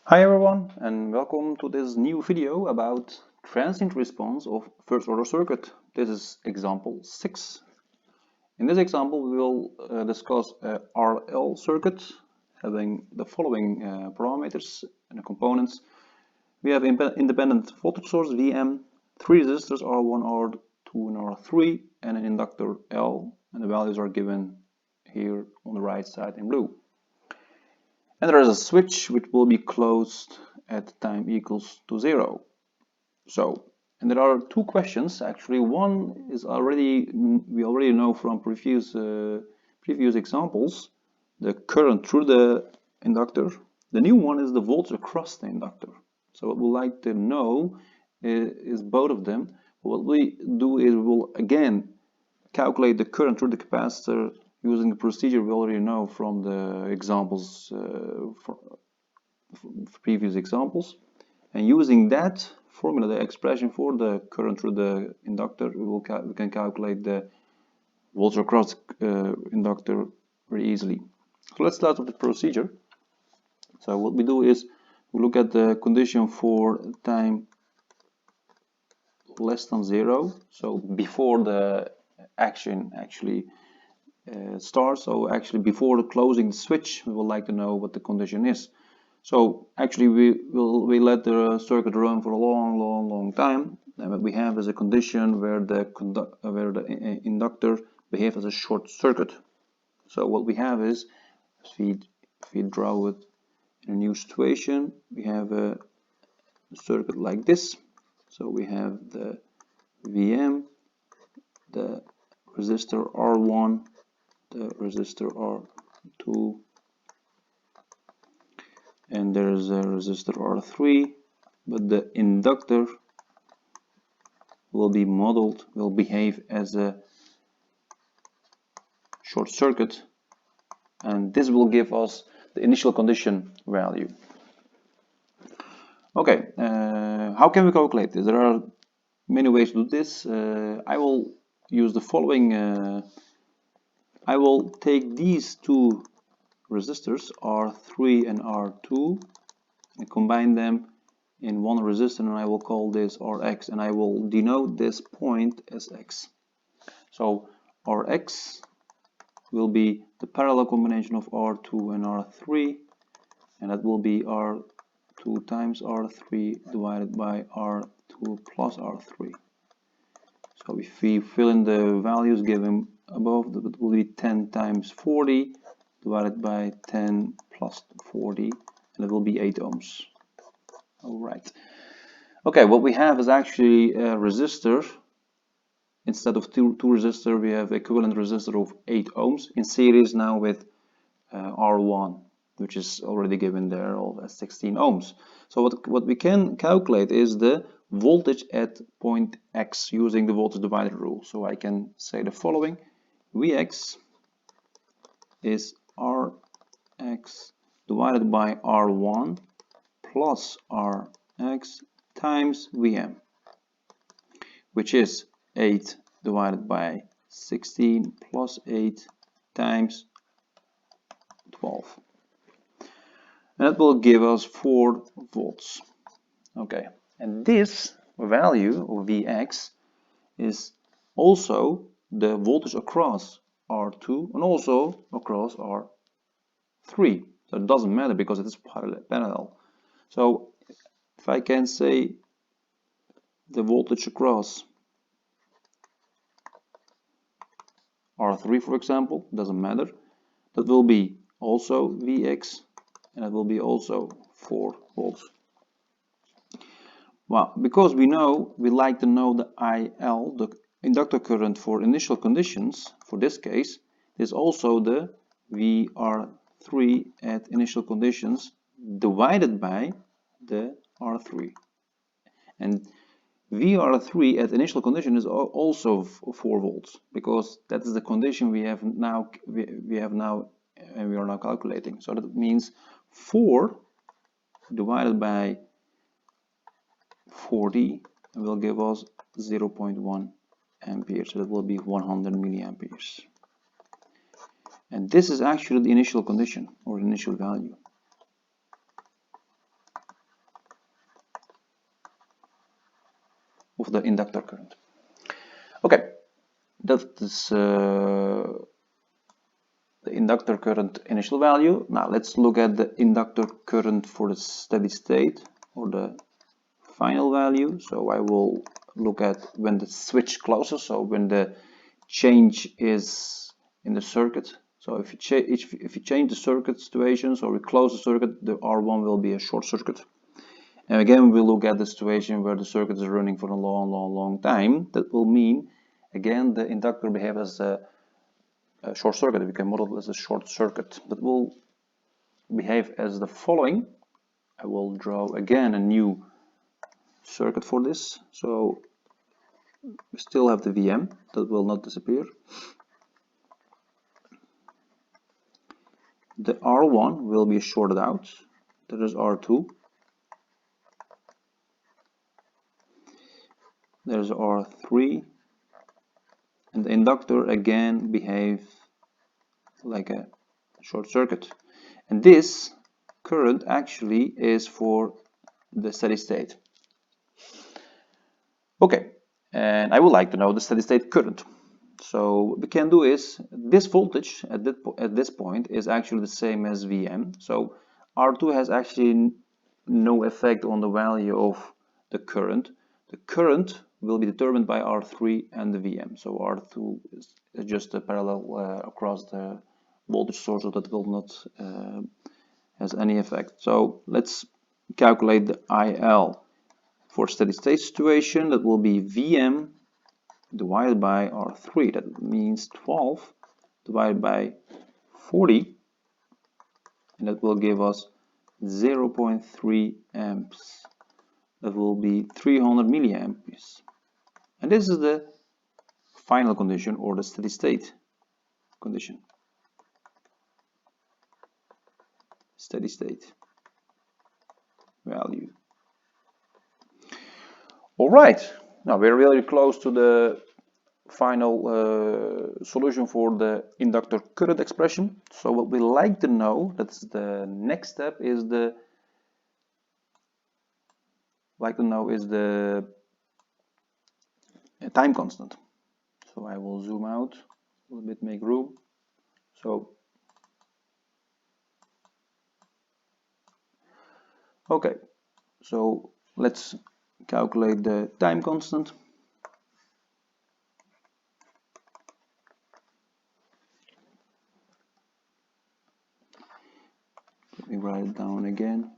Hi everyone, and welcome to this new video about transient response of first order circuit. This is example 6. In this example we will discuss a RL circuit having the following parameters and components. We have independent voltage source Vm, 3 resistors R1, R2 and R3 and an inductor L, and the values are given here on the right side in blue. And there is a switch which will be closed at time equals to 0. And there are two questions actually. One is we already know from previous examples, the current through the inductor. The new one is the voltage across the inductor. So what we'd like to know is both of them. What we do is we will again calculate the current through the capacitor using the procedure we already know from the examples, previous examples, and using that formula, the expression for the current through the inductor, we can calculate the voltage across inductor very easily. So let's start with the procedure. So what we do is we look at the condition for time less than 0, so before the action actually starts. So actually before closing the switch, we would like to know what the condition is. So actually we let the circuit run for a long time, and what we have is a condition where the inductor behaves as a short circuit. So what we have is, if we draw it in a new situation, we have a circuit like this. So we have the Vm, the resistor R1, the resistor R2, and there's a resistor R3, but the inductor will behave as a short circuit, and this will give us the initial condition value. Okay, how can we calculate this? There are many ways to do this. I will use the following. I will take these two resistors, R3 and R2, and combine them in one resistor, and I will call this Rx, and I will denote this point as X. So Rx will be the parallel combination of R2 and R3, and that will be R2 times R3 divided by R2 plus R3. So if we fill in the values given above, that will be 10 times 40 divided by 10 plus 40, and it will be 8 ohms. Alright. Okay, what we have is actually a resistor. Instead of two resistors, we have equivalent resistor of 8 ohms in series now with R1, which is already given there as 16 ohms. So what we can calculate is the voltage at point X using the voltage divider rule. So I can say the following: Vx is Rx divided by R1 plus Rx times Vm, which is 8 divided by 16 plus 8 times 12. And that will give us 4 volts. Okay, and this value of Vx is also the voltage across R2 and also across R3. So it doesn't matter because it is parallel. So if I can say the voltage across R3, for example, doesn't matter. That will be also Vx, and that will be also 4 volts. Well, because we like to know the IL, the inductor current for initial conditions, for this case, is also the VR3 at initial conditions divided by the R3. And VR3 at initial condition is also 4 volts, because that is the condition we have now and we are now calculating. So that means 4 divided by 40 will give us 0.1 amperes. So that will be 100 milliamperes. And this is actually the initial condition or initial value. of the inductor current. Okay, that is the inductor current initial value. Now let's look at the inductor current for the steady state, or the final value. So I will look at when the switch closes, so when the change is in the circuit. So if you change the circuit situation, so we close the circuit, the R1 will be a short circuit. And again, we look at the situation where the circuit is running for a long time. That will mean, again, the inductor behaves as a short circuit. We can model it as a short circuit. That will behave as the following. I will draw again a new circuit for this. So we still have the VM, that will not disappear. The R1 will be shorted out. There is R2. There's R3. And the inductor again behaves like a short circuit. And this current actually is for the steady state. Okay, and I would like to know the steady state current. So what we can do is, this voltage at this point is actually the same as Vm. So R2 has actually no effect on the value of the current. The current will be determined by R3 and the Vm. So R2 is just a parallel across the voltage source, so that will not has any effect. So let's calculate the IL for steady state situation. That will be Vm divided by R3. That means 12 divided by 40, and that will give us 0.3 amps. That will be 300 milliamperes. And this is the final condition, or the steady state condition. Steady state value. All right, now we're really close to the final solution for the inductor current expression. So what we like to know, that's the next step, is the time constant. So I will zoom out a little bit, make room. So okay, so let's calculate the time constant. Let me write it down again.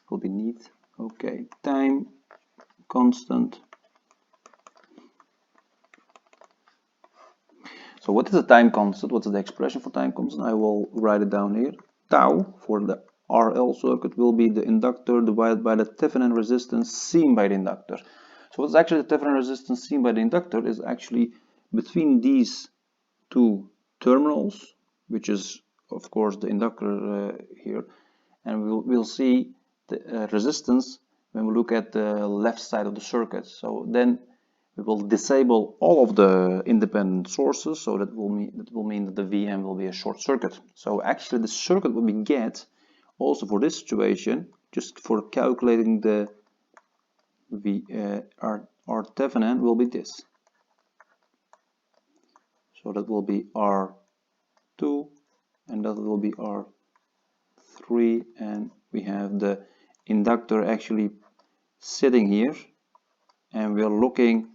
Will be neat. Okay, time constant. So what is the time constant? What's the expression for time constant? I will write it down here. Tau for the RL circuit will be the inductor divided by the Thevenin resistance seen by the inductor. So what's actually the Thevenin resistance seen by the inductor is actually between these two terminals, which is of course the inductor here, and we'll see the resistance when we look at the left side of the circuit. So then we will disable all of the independent sources, so that will mean that the VM will be a short circuit. So actually the circuit what we get also for this situation, just for calculating the R Thevenin, will be this. So that will be R2 and that will be R3, and we have the inductor actually sitting here, and we are looking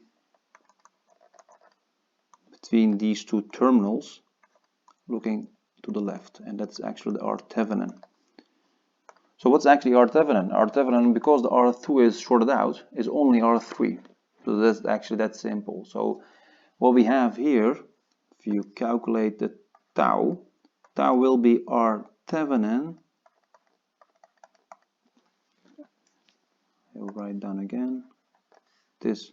between these two terminals, looking to the left, and that's actually the R Thevenin. So what's actually R Thevenin? R Thevenin, because the R2 is shorted out, is only R3. So that's actually that simple. So what we have here, if you calculate the tau will be R Thevenin. I'll write down again. This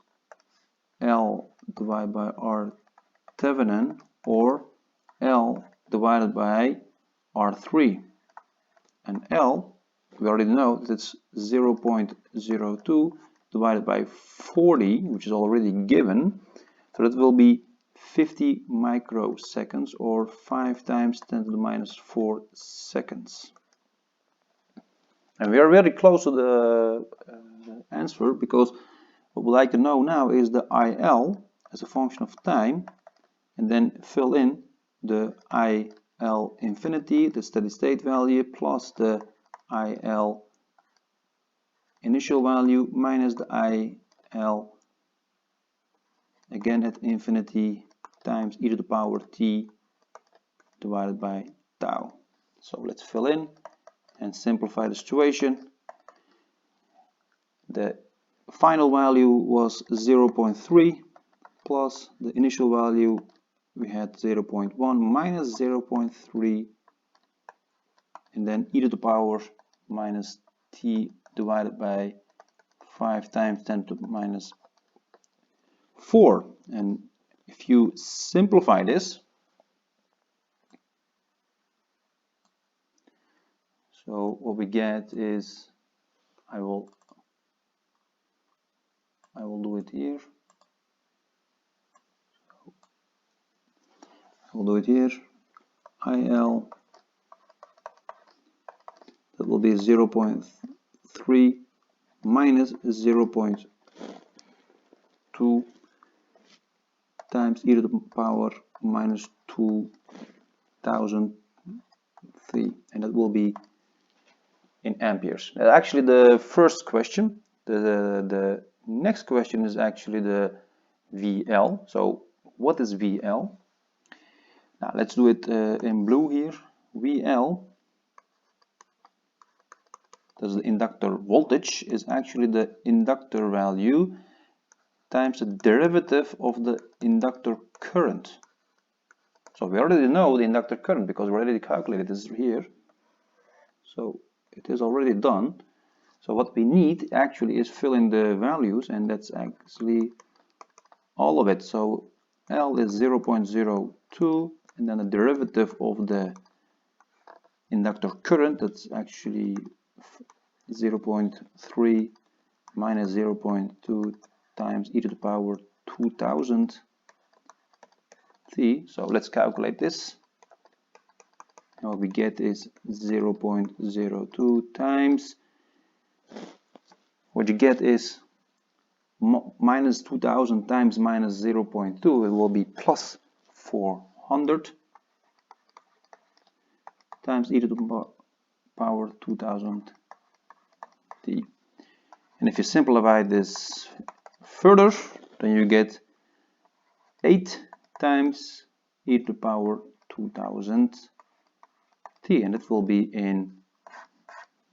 L divided by R Thevenin, or L divided by R3. And L, we already know that it's 0.02 divided by 40, which is already given. So that will be 50 microseconds, or 5 times 10 to the minus 4 seconds. And we are very close to the answer, because What we'd like to know now is the IL as a function of time, and then fill in the IL infinity, the steady state value, plus the IL initial value minus the IL again at infinity times e to the power t divided by tau. So let's fill in and simplify the situation. The final value was 0.3 plus the initial value we had 0.1 minus 0.3 and then e to the power minus t divided by 5 times 10 to the minus 4. And if you simplify this, so what we get is, I will do it here. I will do it here. IL, that will be 0.3 minus 0.2 times e to the power minus 2003, and that will be in amperes. Actually, the first question, the next question is actually the VL. So what is VL? Now let's do it in blue here. VL, that's the inductor voltage, is actually the inductor value times the derivative of the inductor current. So we already know the inductor current because we already calculated this here. So it is already done. So what we need actually is fill in the values, and that's actually all of it. So L is 0.02, and then the derivative of the inductor current, that's actually 0.3 minus 0.2 times e to the power 2000 t. So let's calculate this. And what we get is 0.02 times, what you get is minus 2000 times minus 0.2, it will be plus 400 times e to the power 2000 t. And if you simplify this further, then you get 8 times e to the power 2000 t, and it will be in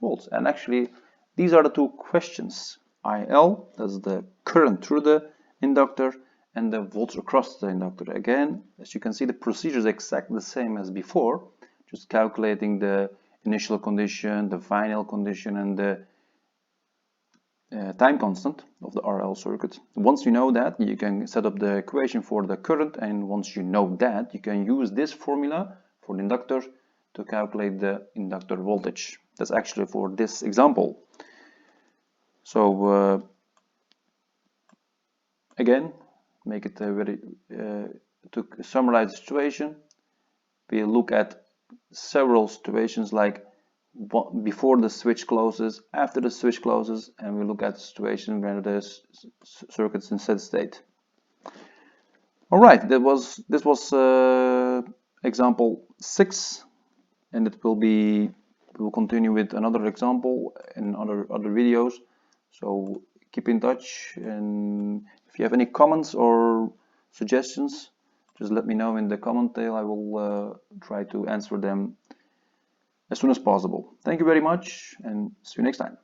volts. And actually, these are the two questions. IL, that's the current through the inductor, and the volts across the inductor. Again, as you can see, the procedure is exactly the same as before, just calculating the initial condition, the final condition, and the time constant of the RL circuit. Once you know that, you can set up the equation for the current, and once you know that, you can use this formula for the inductor to calculate the inductor voltage. That's actually for this example. So again, make it very to summarize the situation, we look at several situations like before the switch closes, after the switch closes, and we look at the situation where the circuit's in steady state. All right, this was example 6, and it will be, we will continue with another example in other videos. So keep in touch, and if you have any comments or suggestions, just let me know in the comment tail. I will try to answer them as soon as possible. Thank you very much, and see you next time.